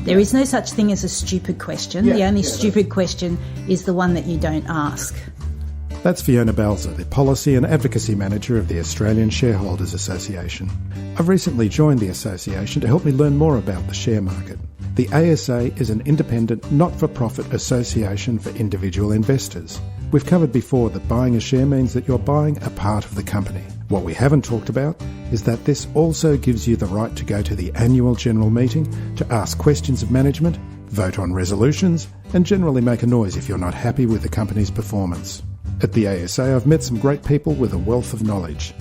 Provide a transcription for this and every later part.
There is no such thing as a stupid question. The only stupid question is the one that you don't ask. That's Fiona Balzer, the Policy and Advocacy Manager of the Australian Shareholders Association. I've recently joined the association to help me learn more about the share market. The ASA is an independent, not-for-profit association for individual investors. We've covered before that buying a share means that you're buying a part of the company. What we haven't talked about is that this also gives you the right to go to the annual general meeting to ask questions of management, vote on resolutions, and generally make a noise if you're not happy with the company's performance. At the ASA, I've met some great people with a wealth of knowledge.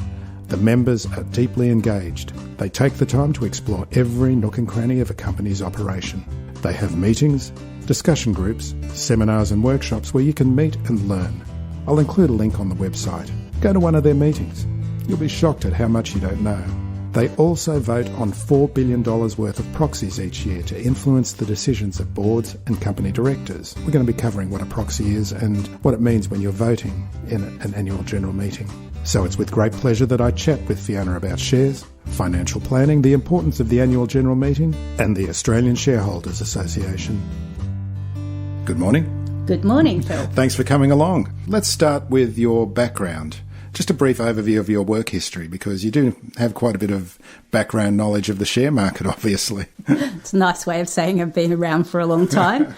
The members are deeply engaged. They take the time to explore every nook and cranny of a company's operation. They have meetings, discussion groups, seminars and workshops where you can meet and learn. I'll include a link on the website. Go to one of their meetings. You'll be shocked at how much you don't know. They also vote on $4 billion worth of proxies each year to influence the decisions of boards and company directors. We're going to be covering what a proxy is and what it means when you're voting in an annual general meeting. So it's with great pleasure that I chat with Fiona about shares, financial planning, the importance of the annual general meeting, and the Australian Shareholders Association. Good morning. Good morning, Phil. Thanks for coming along. Let's start with your background. Just a brief overview of your work history, because you do have quite a bit of background knowledge of the share market, obviously. It's a nice way of saying I've been around for a long time.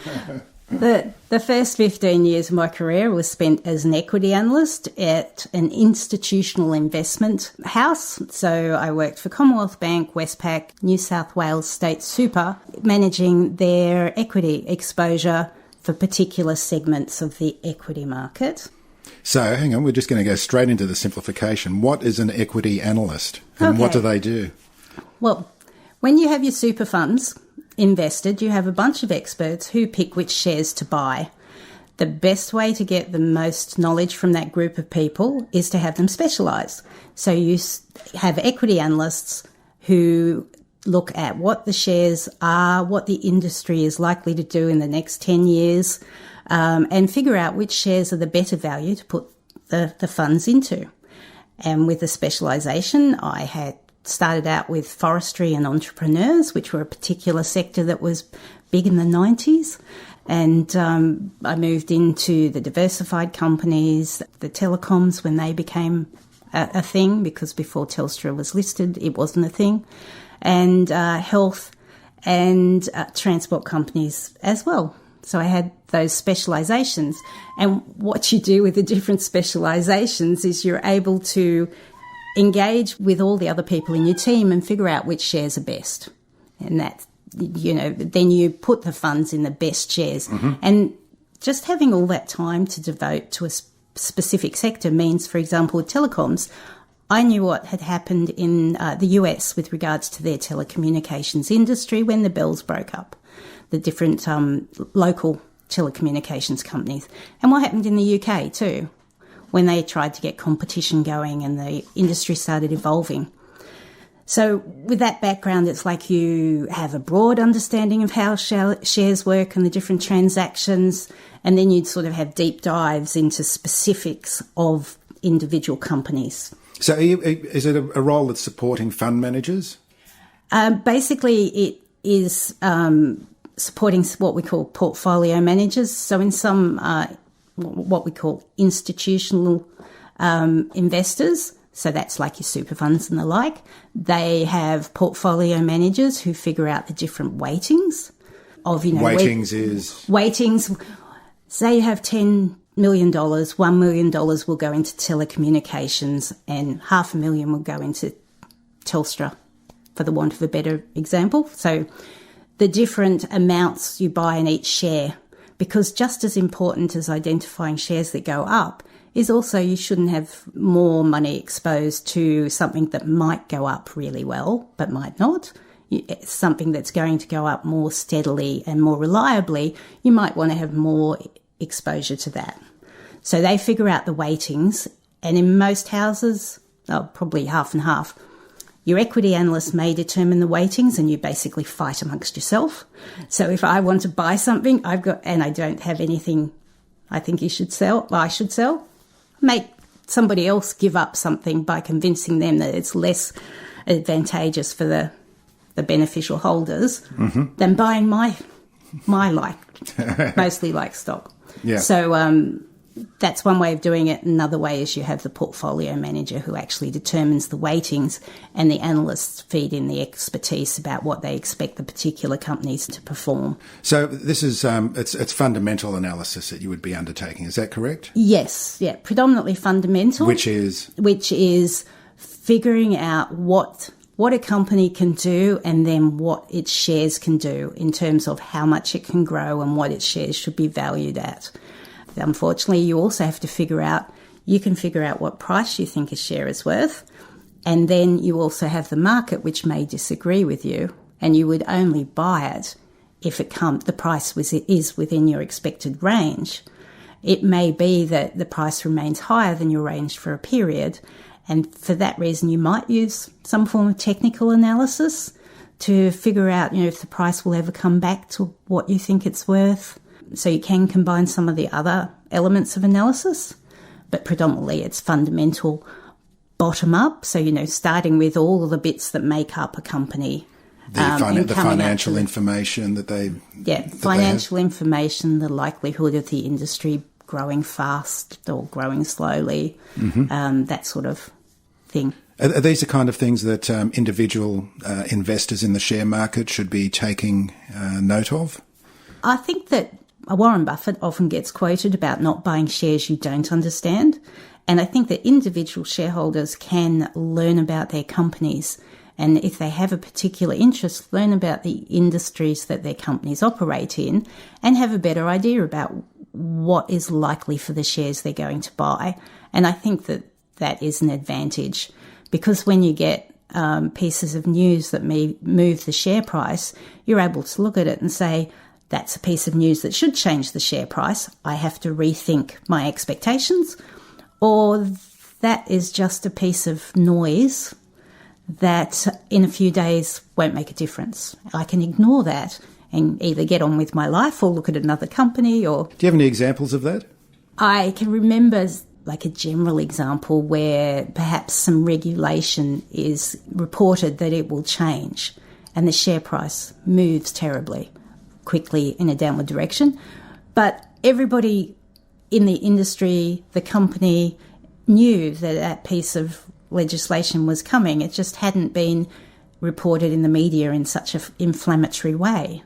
The first 15 years of my career was spent as an equity analyst at an institutional investment house. So I worked for Commonwealth Bank, Westpac, New South Wales State Super, managing their equity exposure for particular segments of the equity market. So, hang on, we're just going to go straight into the simplification. What is an equity analyst and what do they do? Well, when you have your super funds invested, you have a bunch of experts who pick which shares to buy. The best way to get the most knowledge from that group of people is to have them specialised. So you have equity analysts who look at what the shares are, what the industry is likely to do in the next 10 years, and figure out which shares are the better value to put the funds into. And with the specialisation, I had started out with forestry and entrepreneurs, which were a particular sector that was big in the 90s. And I moved into the diversified companies, the telecoms, when they became a thing, because before Telstra was listed, it wasn't a thing, and health and transport companies as well. So I had those specialisations. And what you do with the different specialisations is you're able to engage with all the other people in your team and figure out which shares are best. And that, then you put the funds in the best shares. Mm-hmm. And just having all that time to devote to a specific sector means, for example, with telecoms, I knew what had happened in the US with regards to their telecommunications industry when the bells broke up, the different local telecommunications companies, and what happened in the UK too, when they tried to get competition going and the industry started evolving. So with that background, it's like you have a broad understanding of how shares work and the different transactions, and then you'd sort of have deep dives into specifics of individual companies. So is it a role that's supporting fund managers? Basically, it is supporting what we call portfolio managers. So in some what we call institutional investors, so that's like your super funds and the like, they have portfolio managers who figure out the different weightings of, Weightings, say you have $10 million, $1 million will go into telecommunications and $500,000 will go into Telstra, for the want of a better example. So the different amounts you buy in each share, because just as important as identifying shares that go up is also you shouldn't have more money exposed to something that might go up really well but might not. Something that's going to go up more steadily and more reliably, you might want to have more exposure to that. So they figure out the weightings, and in most houses, probably half and half, your equity analyst may determine the weightings and you basically fight amongst yourself. So if I want to buy something, and I don't have anything I think I should sell, make somebody else give up something by convincing them that it's less advantageous for the beneficial holders, than buying my mostly like stock. Yeah. So that's one way of doing it. Another way is you have the portfolio manager who actually determines the weightings, and the analysts feed in the expertise about what they expect the particular companies to perform. So this is it's fundamental analysis that you would be undertaking. Is that correct? Yes, yeah, predominantly fundamental. Which is figuring out what a company can do and then what its shares can do in terms of how much it can grow and what its shares should be valued at. Unfortunately, you also have to figure out what price you think a share is worth, and then you also have the market, which may disagree with you, and you would only buy it if the price is within your expected range. It may be that the price remains higher than your range for a period, and for that reason you might use some form of technical analysis to figure out, if the price will ever come back to what you think it's worth. So you can combine some of the other elements of analysis, but predominantly it's fundamental bottom up. So, starting with all of the bits that make up a company. The financial information that they... Yeah, financial information, the likelihood of the industry growing fast or growing slowly, that sort of thing. Are these the kind of things that individual investors in the share market should be taking note of? I think that Warren Buffett often gets quoted about not buying shares you don't understand. And I think that individual shareholders can learn about their companies. And if they have a particular interest, learn about the industries that their companies operate in and have a better idea about what is likely for the shares they're going to buy. And I think that is an advantage, because when you get pieces of news that may move the share price, you're able to look at it and say, that's a piece of news that should change the share price. I have to rethink my expectations. Or that is just a piece of noise that in a few days won't make a difference. I can ignore that and either get on with my life or look at another company. Or do you have any examples of that? I can remember like a general example where perhaps some regulation is reported that it will change and the share price moves terribly quickly in a downward direction. But everybody in the industry, the company, knew that piece of legislation was coming. It just hadn't been reported in the media in such an inflammatory way.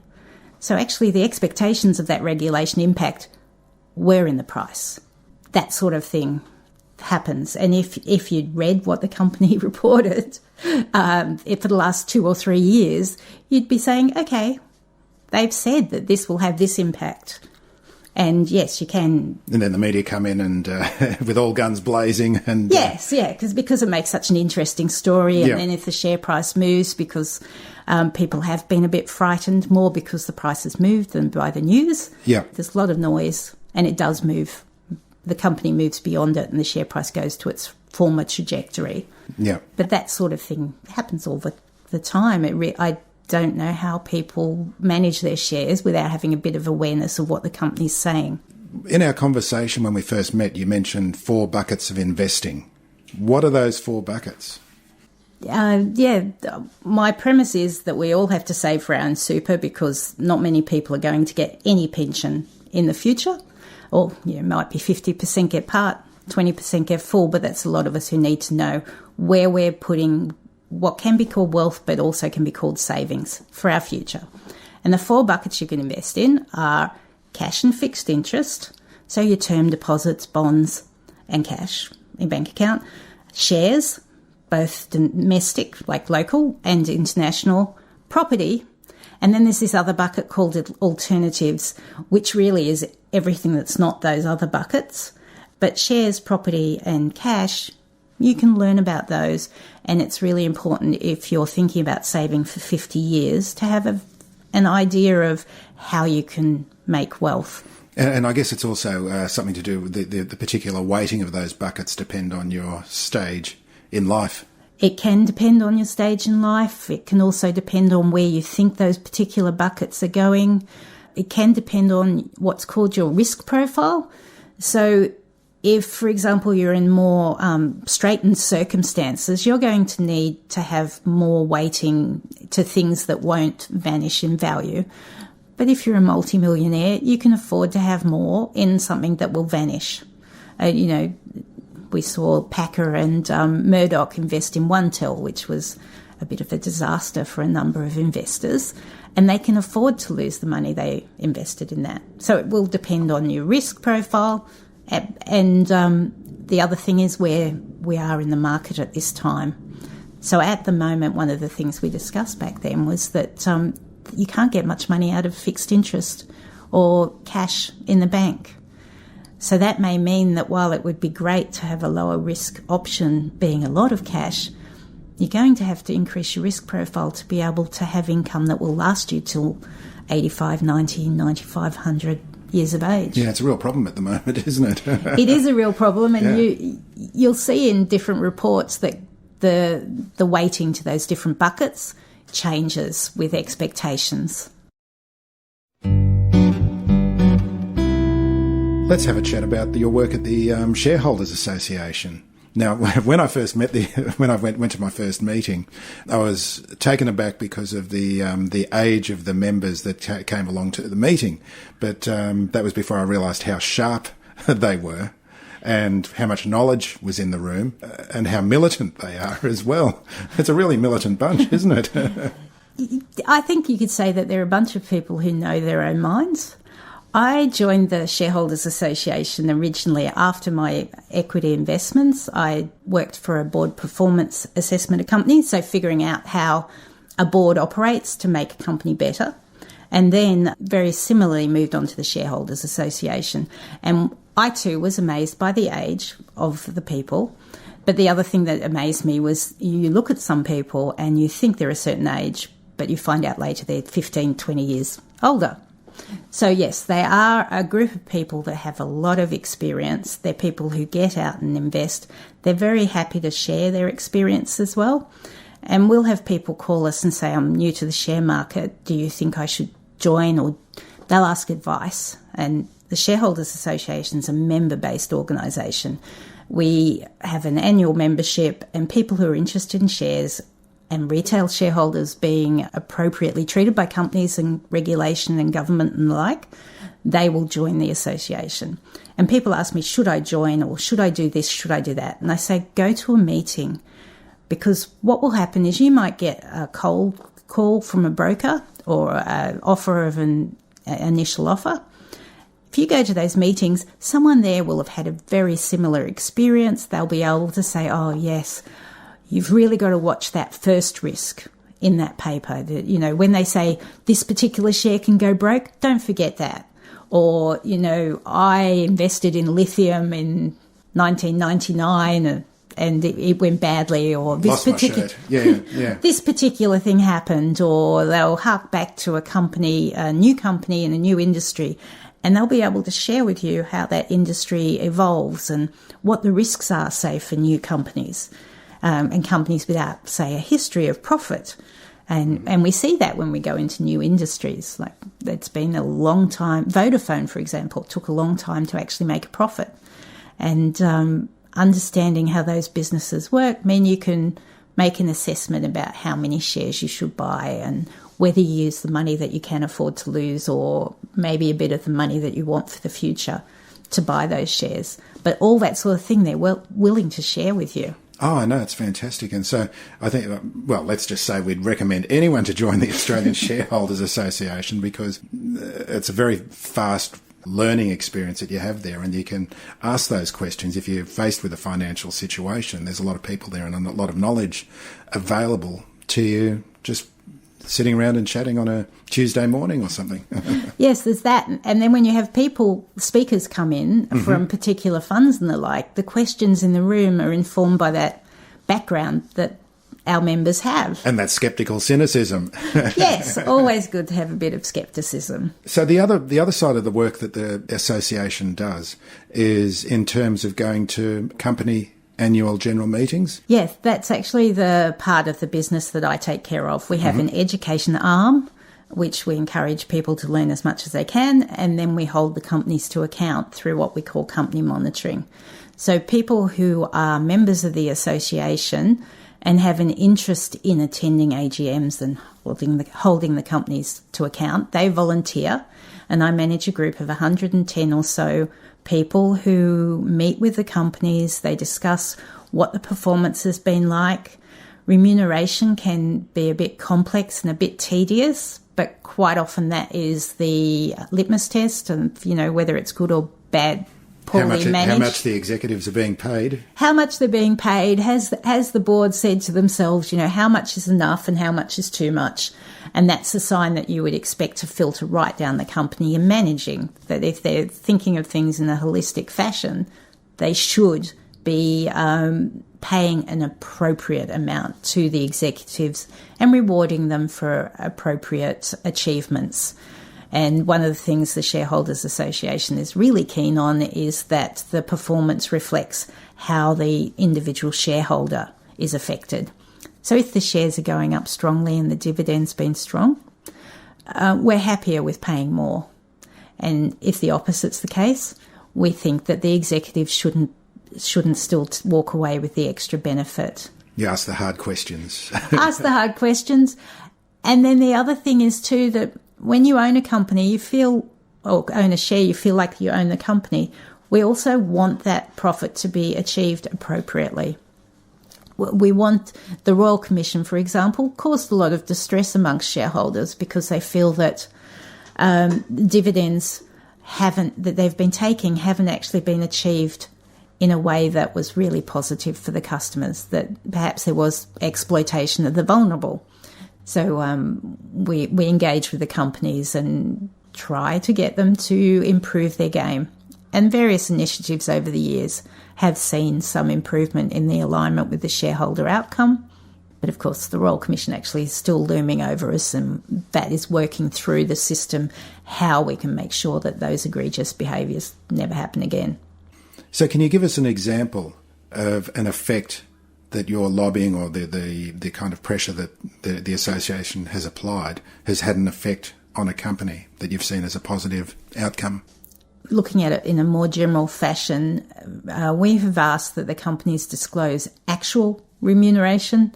So actually the expectations of that regulation impact were in the price. That sort of thing happens. And if you'd read what the company reported for the last 2 or 3 years, you'd be saying, okay, they've said that this will have this impact. And yes, you can. And then the media come in and with all guns blazing. And yes, because it makes such an interesting story. And then if the share price moves, because people have been a bit frightened more because the price has moved than by the news. Yeah, there's a lot of noise, and it does move. The company moves beyond it, and the share price goes to its former trajectory. Yeah, but that sort of thing happens all the time. I don't know how people manage their shares without having a bit of awareness of what the company's saying. In our conversation when we first met, you mentioned 4 buckets of investing. What are those 4 buckets? My premise is that we all have to save for our own super, because not many people are going to get any pension in the future. Or it might be 50% get part, 20% get full, but that's a lot of us who need to know where we're putting what can be called wealth, but also can be called savings for our future. And the 4 buckets you can invest in are cash and fixed interest, so your term deposits, bonds and cash in bank account, shares, both domestic, like local, and international, property, and then there's this other bucket called alternatives, which really is everything that's not those other buckets. But shares, property and cash, you can learn about those, and it's really important if you're thinking about saving for 50 years to have an idea of how you can make wealth. And I guess it's also something to do with the particular weighting of those buckets depend on your stage in life. It can depend on your stage in life. It can also depend on where you think those particular buckets are going. It can depend on what's called your risk profile. So if, for example, you're in more straitened circumstances, you're going to need to have more weighting to things that won't vanish in value. But if you're a multimillionaire, you can afford to have more in something that will vanish. We saw Packer and Murdoch invest in OneTel, which was a bit of a disaster for a number of investors, and they can afford to lose the money they invested in that. So it will depend on your risk profile, and the other thing is where we are in the market at this time. So at the moment, one of the things we discussed back then was that you can't get much money out of fixed interest or cash in the bank. So that may mean that while it would be great to have a lower risk option being a lot of cash, you're going to have to increase your risk profile to be able to have income that will last you till 85, 90, 95, 100 years of age. Yeah, it's a real problem at the moment, isn't it? It is a real problem, and you'll see in different reports that the weighting to those different buckets changes with expectations. Let's have a chat about your work at the Shareholders Association. Now, when I first went to my first meeting, I was taken aback because of the age of the members that came along to the meeting. But that was before I realised how sharp they were, and how much knowledge was in the room, and how militant they are as well. It's a really militant bunch, isn't it? I think you could say that they're a bunch of people who know their own minds. I joined the Shareholders Association originally after my equity investments. I worked for a board performance assessment company, so figuring out how a board operates to make a company better. And then very similarly moved on to the Shareholders Association. And I too was amazed by the age of the people. But the other thing that amazed me was you look at some people and you think they're a certain age, but you find out later they're 15, 20 years older. So yes, they are a group of people that have a lot of experience. They're people who get out and invest. They're very happy to share their experience as well. And we'll have people call us and say, I'm new to the share market. Do you think I should join? Or they'll ask advice. And the Shareholders Association is a member-based organisation. We have an annual membership, and people who are interested in shares and retail shareholders being appropriately treated by companies and regulation and government and the like, they will join the association. And people ask me, should I join, or should I do this, should I do that? And I say, go to a meeting, because what will happen is you might get a cold call from a broker or an offer of an initial offer. If you go to those meetings, someone there will have had a very similar experience. They'll be able to say, oh, yes, you've really got to watch that first risk in that paper. When they say this particular share can go broke, don't forget that. Or, I invested in lithium in 1999 and it went badly, or this particular this particular thing happened, or they'll hark back to a new company in a new industry, and they'll be able to share with you how that industry evolves and what the risks are, say, for new companies. And companies without, say, a history of profit. And we see that when we go into new industries. Like, it's been a long time. Vodafone, for example, took a long time to actually make a profit. And understanding how those businesses work mean you can make an assessment about how many shares you should buy and whether you use the money that you can afford to lose, or maybe a bit of the money that you want for the future to buy those shares. But all that sort of thing they're willing to share with you. Oh, I know, it's fantastic. And so I think, let's just say we'd recommend anyone to join the Australian Shareholders Association, because it's a very fast learning experience that you have there, and you can ask those questions if you're faced with a financial situation. There's a lot of people there and a lot of knowledge available to you just sitting around and chatting on a Tuesday morning or something. Yes, there's that. And then when you have speakers come in from particular funds and the like, the questions in the room are informed by that background that our members have. And that sceptical cynicism. Yes, always good to have a bit of scepticism. So the other side of the work that the association does is in terms of going to company annual general meetings? Yes, that's actually the part of the business that I take care of. We have an education arm which we encourage people to learn as much as they can, and then we hold the companies to account through what we call company monitoring. So people who are members of the association and have an interest in attending AGMs and holding the companies to account, they volunteer, and I manage a group of 110 or so people who meet with the companies. They discuss what the performance has been like. Remuneration can be a bit complex and a bit tedious, but quite often that is the litmus test of, whether it's good or bad, poorly managed. How much the executives are being paid? How much they're being paid. Has the board said to themselves, how much is enough and how much is too much? And that's a sign that you would expect to filter right down the company in managing, that if they're thinking of things in a holistic fashion, they should be paying an appropriate amount to the executives and rewarding them for appropriate achievements. And one of the things the Shareholders Association is really keen on is that the performance reflects how the individual shareholder is affected. So if the shares are going up strongly and the dividend's been strong, we're happier with paying more. And if the opposite's the case, we think that the executives shouldn't still walk away with the extra benefit. You ask the hard questions. Ask the hard questions. And then the other thing is too that when you own a company, or own a share, you feel like you own the company. We also want that profit to be achieved appropriately. We want the Royal Commission, for example, caused a lot of distress amongst shareholders because they feel that dividends that they've been taking haven't actually been achieved in a way that was really positive for the customers, that perhaps there was exploitation of the vulnerable. So we engage with the companies and try to get them to improve their game. And various initiatives over the years have seen some improvement in the alignment with the shareholder outcome. But of course, the Royal Commission actually is still looming over us, and that is working through the system how we can make sure that those egregious behaviours never happen again. So can you give us an example of an effect that your lobbying or the kind of pressure that the association has applied has had an effect on a company that you've seen as a positive outcome? Looking at it in a more general fashion, we have asked that the companies disclose actual remuneration.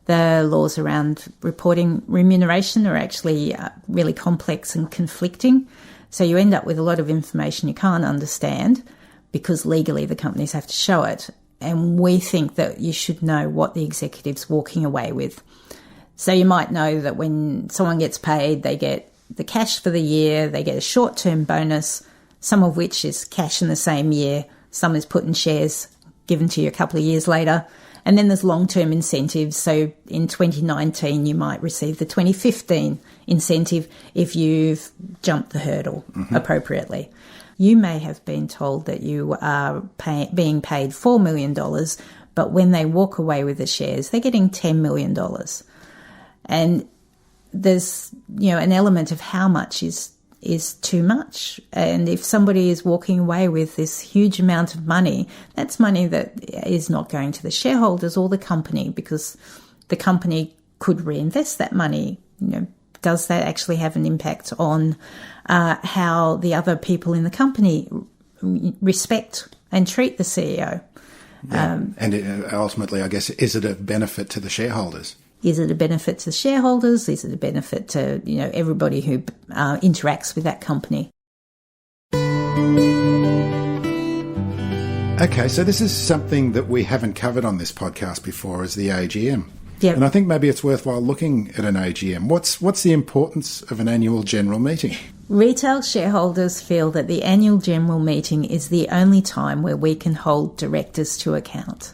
The laws around reporting remuneration are actually really complex and conflicting. So you end up with a lot of information you can't understand because legally the companies have to show it. And we think that you should know what the executive's walking away with. So you might know that when someone gets paid, they get the cash for the year, they get a short-term bonus, some of which is cash in the same year, some is put in shares given to you a couple of years later, and then there's long-term incentives. So in 2019, you might receive the 2015 incentive if you've jumped the hurdle appropriately. You may have been told that you are being paid $4 million, but when they walk away with the shares, they're getting $10 million. And there's, an element of how much is too much. And if somebody is walking away with this huge amount of money, that's money that is not going to the shareholders or the company, because the company could reinvest that money. Does that actually have an impact on how the other people in the company respect and treat the CEO? Yeah. And ultimately, I guess, is it a benefit to the shareholders? Is it a benefit to the shareholders? Is it a benefit to everybody who interacts with that company? Okay, so this is something that we haven't covered on this podcast before, is the AGM. Yep. And I think maybe it's worthwhile looking at an AGM. What's the importance of an annual general meeting? Retail shareholders feel that the annual general meeting is the only time where we can hold directors to account.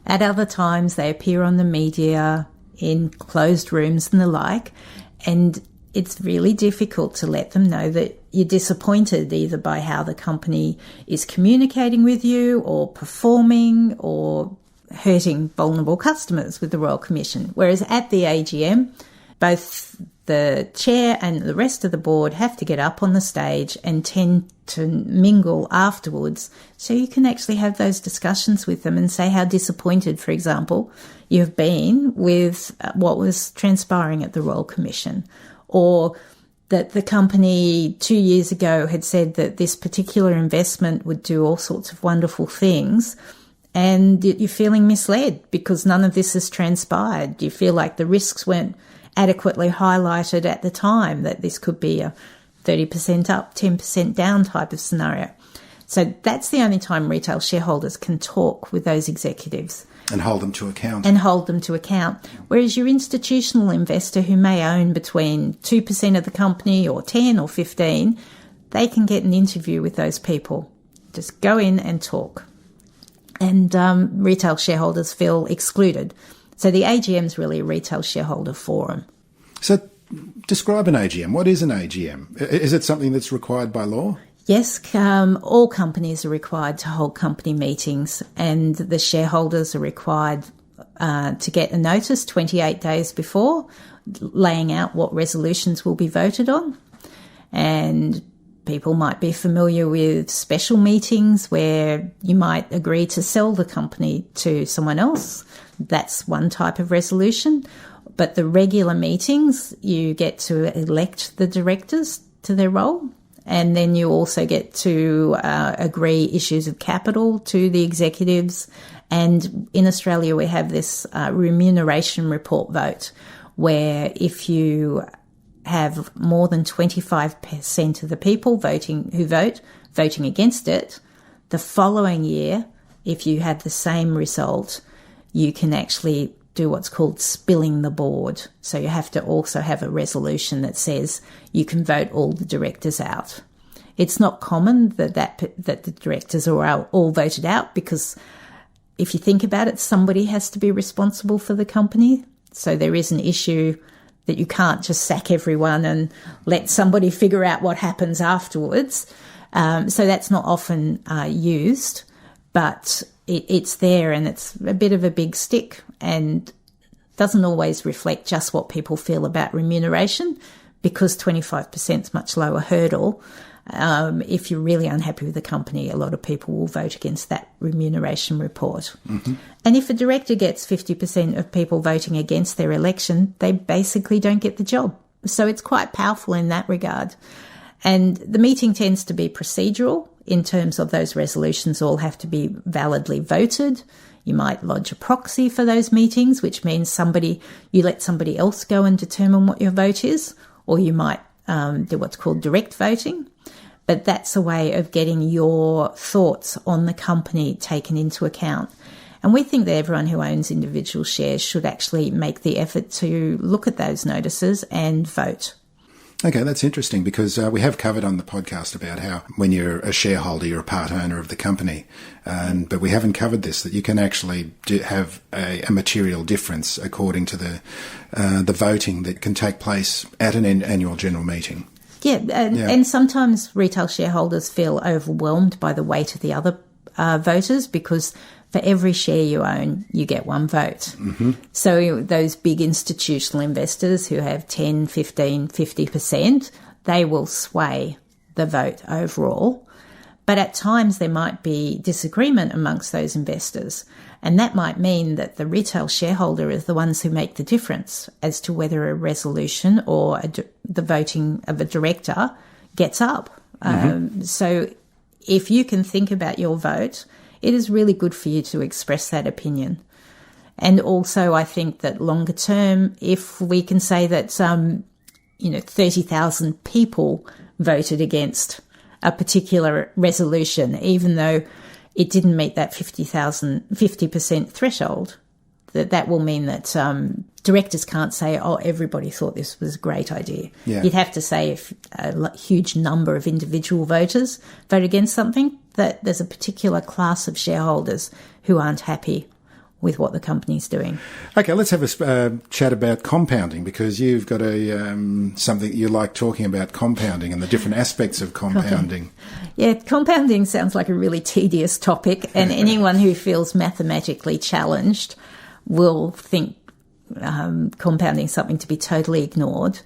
At other times, they appear on the media, in closed rooms and the like, and it's really difficult to let them know that you're disappointed either by how the company is communicating with you or performing or hurting vulnerable customers with the Royal Commission. Whereas at the AGM, both the chair and the rest of the board have to get up on the stage and tend to mingle afterwards, so you can actually have those discussions with them and say how disappointed, for example, you've been with what was transpiring at the Royal Commission, or that the company 2 years ago had said that this particular investment would do all sorts of wonderful things, and you're feeling misled because none of this has transpired. You feel like the risks weren't adequately highlighted at the time, that this could be a 30% up, 10% down type of scenario. So that's the only time retail shareholders can talk with those executives. And hold them to account. Whereas your institutional investor, who may own between 2% of the company or 10 or 15, they can get an interview with those people. Just go in and talk. And retail shareholders feel excluded. So the AGM is really a retail shareholder forum. So describe an AGM. What is an AGM? Is it something that's required by law? Yes, all companies are required to hold company meetings, and the shareholders are required to get a notice 28 days before, laying out what resolutions will be voted on. And people might be familiar with special meetings where you might agree to sell the company to someone else. That's one type of resolution. But the regular meetings, you get to elect the directors to their role. And then you also get to agree issues of capital to the executives. And in Australia, we have this remuneration report vote, where if you have more than 25% of the people voting against it, the following year, if you have the same result, you can actually do what's called spilling the board. So you have to also have a resolution that says you can vote all the directors out. It's not common that the directors are all voted out, because if you think about it, somebody has to be responsible for the company. So there is an issue that you can't just sack everyone and let somebody figure out what happens afterwards. So that's not often used, but it's there, and it's a bit of a big stick and doesn't always reflect just what people feel about remuneration, because 25% is much lower hurdle. If you're really unhappy with the company, a lot of people will vote against that remuneration report. Mm-hmm. And if a director gets 50% of people voting against their election, they basically don't get the job. So it's quite powerful in that regard. And the meeting tends to be procedural in terms of those resolutions all have to be validly voted. You might lodge a proxy for those meetings, which means you let somebody else go and determine what your vote is, or you might do what's called direct voting. But that's a way of getting your thoughts on the company taken into account. And we think that everyone who owns individual shares should actually make the effort to look at those notices and vote. Okay, that's interesting, because we have covered on the podcast about how when you're a shareholder, you're a part owner of the company. But we haven't covered this, that you can actually have a material difference according to the voting that can take place at an annual general meeting. And sometimes retail shareholders feel overwhelmed by the weight of the other voters, because for every share you own, you get one vote. Mm-hmm. So those big institutional investors who have 10, 15, 50%, they will sway the vote overall. But at times there might be disagreement amongst those investors, and that might mean that the retail shareholder is the ones who make the difference as to whether a resolution or the voting of a director gets up. Mm-hmm. So if you can think about your vote, it is really good for you to express that opinion. And also I think that longer term, if we can say that 30,000 people voted against a particular resolution, even though it didn't meet that 50% threshold, that will mean that directors can't say, oh, everybody thought this was a great idea. Yeah. You'd have to say if a huge number of individual voters vote against something, that there's a particular class of shareholders who aren't happy with what the company's doing. Okay, let's have a chat about compounding, because you've got something you like talking about, compounding and the different aspects of compounding. Yeah, compounding sounds like a really tedious topic, and anyone who feels mathematically challenged will think compounding something to be totally ignored.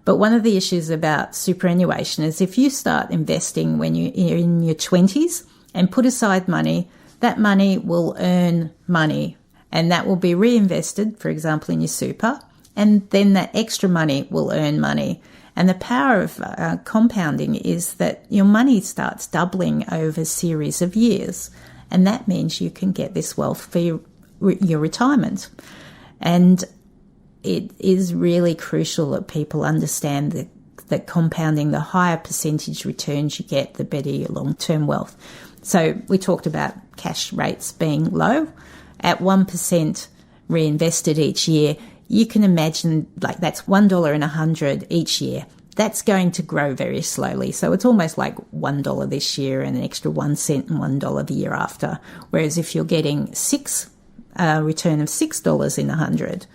But one of the issues about superannuation is if you start investing when you're in your 20s and put aside money, that money will earn money, and that will be reinvested, for example, in your super, and then that extra money will earn money. And the power of compounding is that your money starts doubling over a series of years, and that means you can get this wealth for your retirement. And it is really crucial that people understand that compounding, the higher percentage returns you get, the better your long-term wealth. So we talked about cash rates being low. At 1% reinvested each year, you can imagine that's $1.100 each year. That's going to grow very slowly. So it's almost like $1 this year and an extra 1 cent and $1 the year after. Whereas if you're getting return of $6 in 100,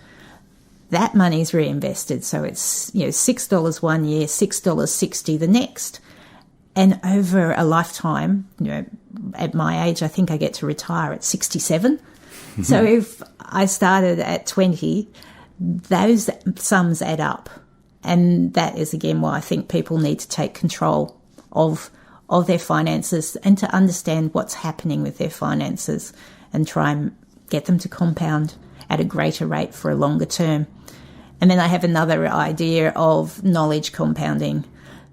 that money's reinvested. So it's $6 one year, $6.60 the next. And over a lifetime, at my age, I think I get to retire at 67. So if I started at 20, those sums add up. And that is, again, why I think people need to take control of their finances and to understand what's happening with their finances and try and get them to compound at a greater rate for a longer term. And then I have another idea of knowledge compounding,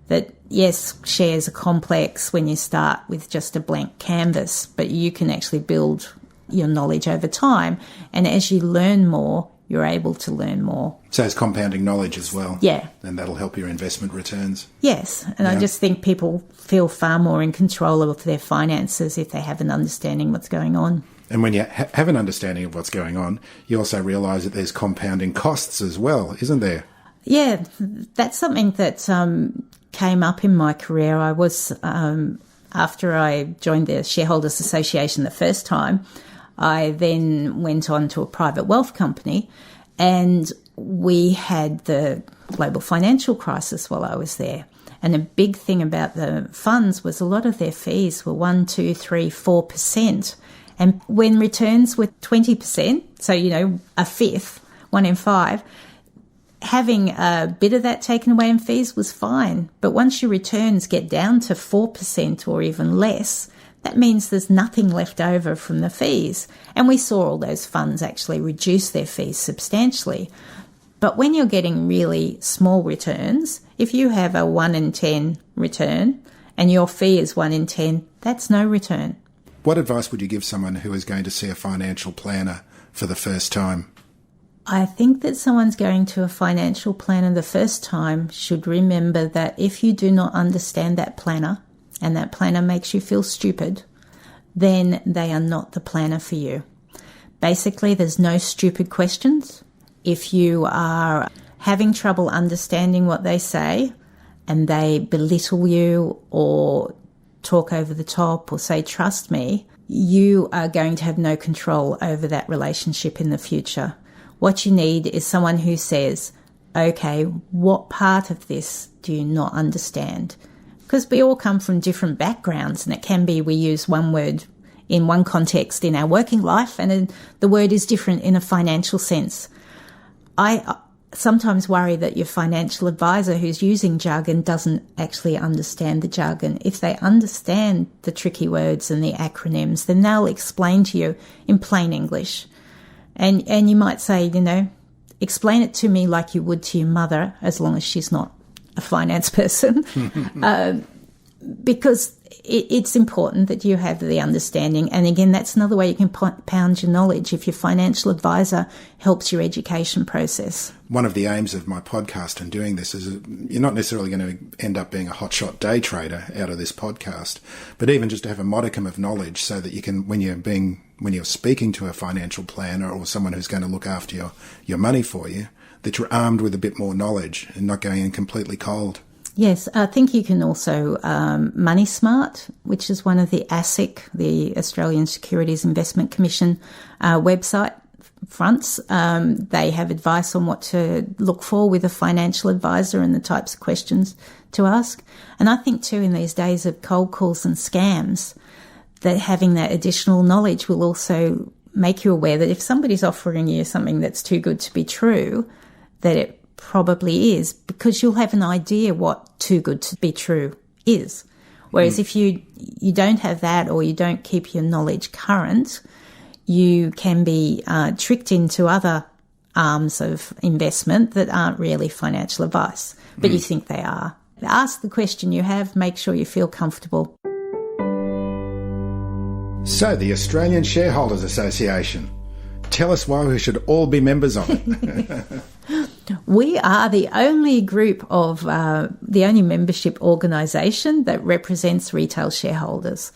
that yes, shares are complex when you start with just a blank canvas, but you can actually build your knowledge over time. And as you learn more, you're able to learn more. So it's compounding knowledge as well. Yeah. And that'll help your investment returns. Yes. And I just think people feel far more in control of their finances if they have an understanding what's going on. And when you have an understanding of what's going on, you also realise that there's compounding costs as well, isn't there? Yeah, that's something that came up in my career. I was, after I joined the Shareholders Association the first time, I then went on to a private wealth company, and we had the global financial crisis while I was there. And a big thing about the funds was a lot of their fees were 1%, 2%, 3%, 4%. And when returns were 20%, so, a fifth, 1 in 5, having a bit of that taken away in fees was fine. But once your returns get down to 4% or even less, that means there's nothing left over from the fees. And we saw all those funds actually reduce their fees substantially. But when you're getting really small returns, if you have a 1 in 10 return and your fee is 1 in 10, that's no return. What advice would you give someone who is going to see a financial planner for the first time? I think that someone's going to a financial planner the first time should remember that if you do not understand that planner and that planner makes you feel stupid, then they are not the planner for you. Basically, there's no stupid questions. If you are having trouble understanding what they say and they belittle you or talk over the top or say, trust me, you are going to have no control over that relationship in the future. What you need is someone who says, okay, what part of this do you not understand? Because we all come from different backgrounds, and it can be we use one word in one context in our working life and the word is different in a financial sense. I sometimes worry that your financial advisor who's using jargon doesn't actually understand the jargon. If they understand the tricky words and the acronyms, then they'll explain to you in plain English. And you might say, explain it to me like you would to your mother, as long as she's not a finance person, because it's important that you have the understanding. And again, that's another way you can pound your knowledge if your financial advisor helps your education process. One of the aims of my podcast and doing this is you're not necessarily going to end up being a hotshot day trader out of this podcast, but even just to have a modicum of knowledge so that you can, when you're speaking to a financial planner or someone who's going to look after your money for you, that you're armed with a bit more knowledge and not going in completely cold. Yes, I think you can also Money Smart, which is one of the ASIC, the Australian Securities Investment Commission website fronts. They have advice on what to look for with a financial advisor and the types of questions to ask. And I think too, in these days of cold calls and scams, that having that additional knowledge will also make you aware that if somebody's offering you something that's too good to be true, that it probably is, because you'll have an idea what too good to be true is. Whereas if you don't have that, or you don't keep your knowledge current, you can be tricked into other arms of investment that aren't really financial advice, but you think they are. Ask the question you have, make sure you feel comfortable. So, the Australian Shareholders Association. Tell us why we should all be members of it. We are the only group of, the only membership organisation that represents retail shareholders.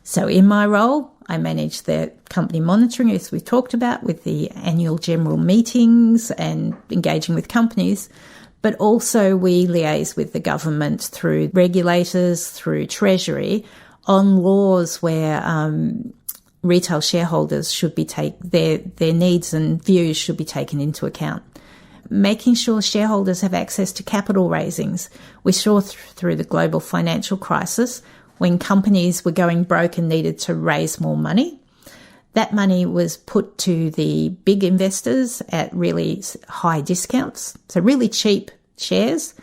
So in my role, I manage the company monitoring, as we've talked about, with the annual general meetings and engaging with companies. But also we liaise with the government through regulators, through Treasury, on laws where retail shareholders should be their needs and views should be taken into account. Making sure shareholders have access to capital raisings. We saw through the global financial crisis, when companies were going broke and needed to raise more money, that money was put to the big investors at really high discounts, so really cheap shares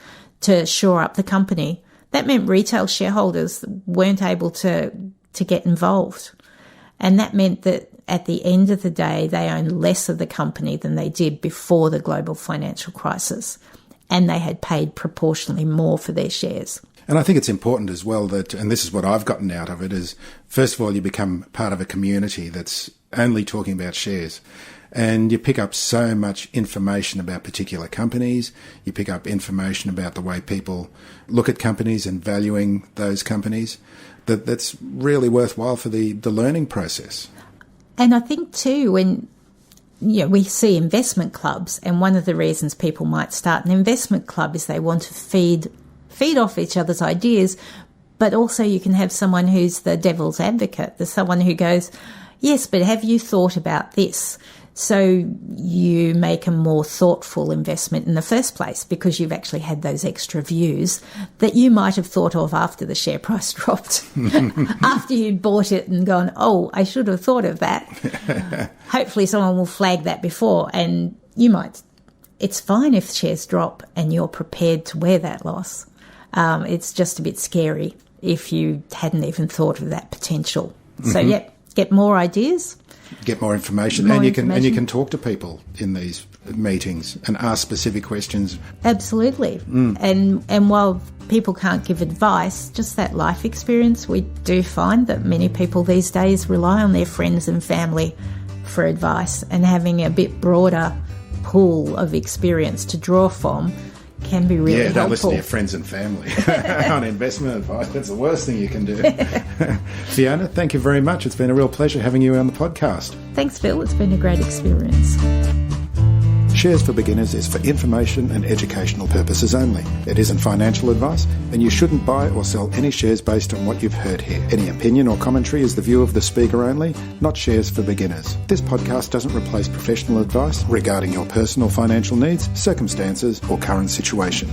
to shore up the company. That meant retail shareholders weren't able to get involved. And that meant that at the end of the day, they owned less of the company than they did before the global financial crisis. And they had paid proportionally more for their shares. And I think it's important as well that, and this is what I've gotten out of it, is first of all, you become part of a community that's only talking about shares. And you pick up so much information about particular companies. You pick up information about the way people look at companies and valuing those companies. That's really worthwhile for the learning process. And I think too, when we see investment clubs, and one of the reasons people might start an investment club is they want to feed off each other's ideas, but also you can have someone who's the devil's advocate. There's someone who goes, yes, but have you thought about this? So you make a more thoughtful investment in the first place because you've actually had those extra views that you might have thought of after the share price dropped, after you'd bought it and gone, oh, I should have thought of that. Hopefully someone will flag that before, and you might. It's fine if shares drop and you're prepared to wear that loss. It's just a bit scary if you hadn't even thought of that potential. So, get more ideas. Get more information, and you can talk to people in these meetings and ask specific questions. Absolutely. And while people can't give advice, just that life experience, we do find that many people these days rely on their friends and family for advice, and having a bit broader pool of experience to draw from can be really helpful. Yeah, don't listen to your friends and family on investment advice. That's the worst thing you can do. Fiona, thank you very much. It's been a real pleasure having you on the podcast. Thanks, Phil. It's been a great experience. Shares for Beginners is for information and educational purposes only. It isn't financial advice, and you shouldn't buy or sell any shares based on what you've heard here. Any opinion or commentary is the view of the speaker only, not Shares for Beginners. This podcast doesn't replace professional advice regarding your personal financial needs, circumstances, or current situation.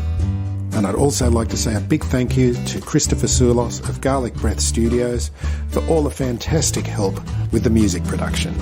And I'd also like to say a big thank you to Christopher Soulos of Garlic Breath Studios for all the fantastic help with the music production.